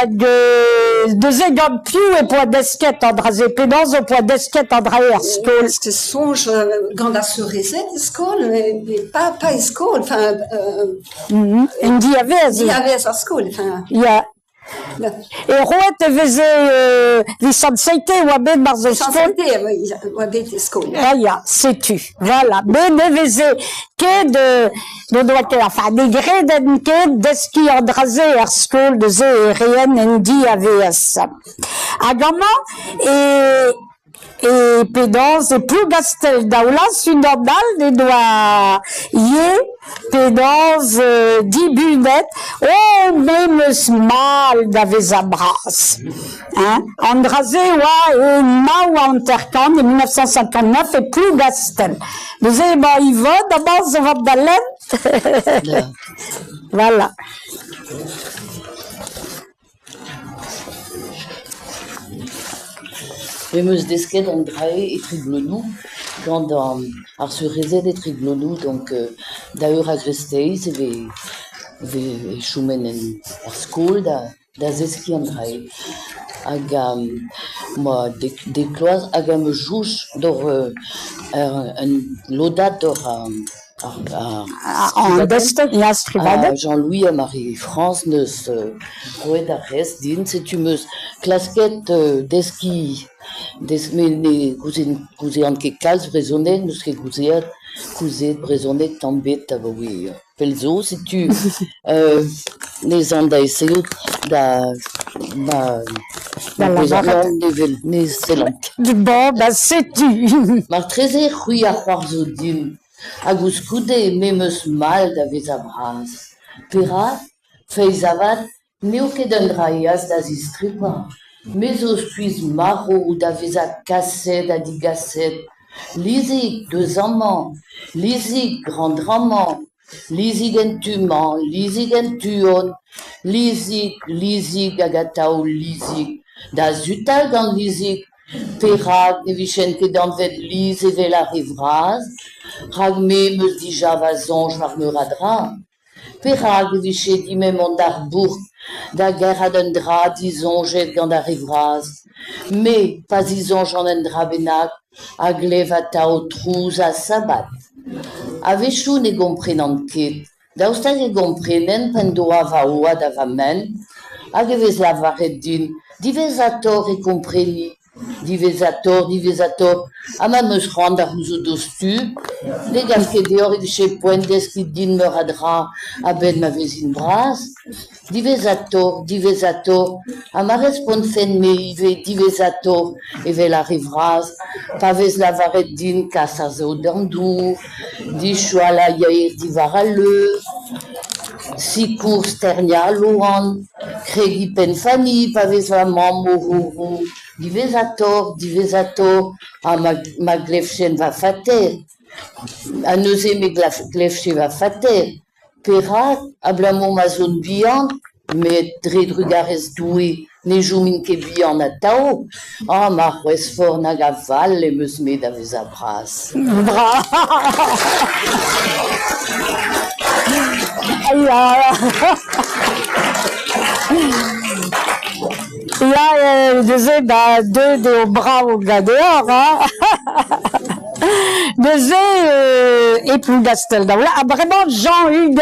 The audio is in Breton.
de Gampiou et point d'esquette en drazé pédance au point d'esquette en draher skol. Est-ce que songe gant a se rezet skol, mais pas skol, enfin... Indi avait, a skol, enfin... ja. Et roet e veze licenseite oa bet mar zo skol. Licenseite oa bet skol. Ah ja, setu. Voilà. Ben ne veze ket no doa ket, enfin, ne greden ket deski an draze ar skol de ze e rien endi AVS. Hag amañ, et pédance, et plus gastel daoula, sunordal, ne doit pédance, 10 bunettes, oh, même mal d'avez abras. Hein? Andrasé, ouais, et Mao Intercam, en 1959, et plus gastel. Vous avez, bah, il va, d'abord, ça va d'aller. Voilà. Meus desket an drae e triglonou, gant ar surrezet e triglonou, donc daeur a gresteiz ve choumen ar skol da zeski an drae. Hag ma dekloaz hag me jouch d'or un lodat d'or En destek, ja, strivadet. Jean-Louis et Marie-France neus roet ar rest din, setu meus klasket deski mais gouze an ket kalz brezonet, neus ket gouzet brezonet tambet oui, pelzo, setu les an da eseout da ne selant. Bon, bah, setu. Mar treze c'hwi a c'hoarzo din, hag ouz koude memeus mal da vez a bras. Perak, feiz avad, neo ket un draiaz da zistripa. Mais o skuiz marro da vez a kaset a digaset. Lizik deus amant, lizik grandramant, lizik entuman, lizik entuon, lizik hag a tao lizik. Da zutal gant lizik, perak ne vichen ket danvet liz evel a rivraz, rag meus dija va zonj war meur a dra. Perak vichet dimem an dar bourg, da gerad un dra dizonjet gant a rivraz. Me, pas dizonj an un dra bennak, hag lev a tao trouz a sabat. A vechou ne gomprenant ket, daoustag e gomprenen pen doa va oa da va men, hag evez lavaret din, divez a tor e kompreni. Divez a tor, ama meus c'hoant ar ouzo dostu, le gant ket deoc'h e viche poentez ki din meur a dra a ben ma vezin bras. Divez a tor, ama respont fen me ive divez a tor evel a rivraz, pa vez lavaret din kas a zo dandour, di choa la yair di var a leuz, si kour sternia a louan, kregi pen fani, pa vez va mam morou, divez a tor, a ma glefchen va fater, a neuze me glefchen va fater, perak, a blamon ma zone bihan, met dre drugarez doue, ne joumin ket bihan a tao, ma c'hwez for nag a val e meus met a vez a bras. Bra. Là, deuxième, bah, deux de bras au gars dehors, hein. Deuxième, et puis Gastel, là, vraiment Jean-Hugues.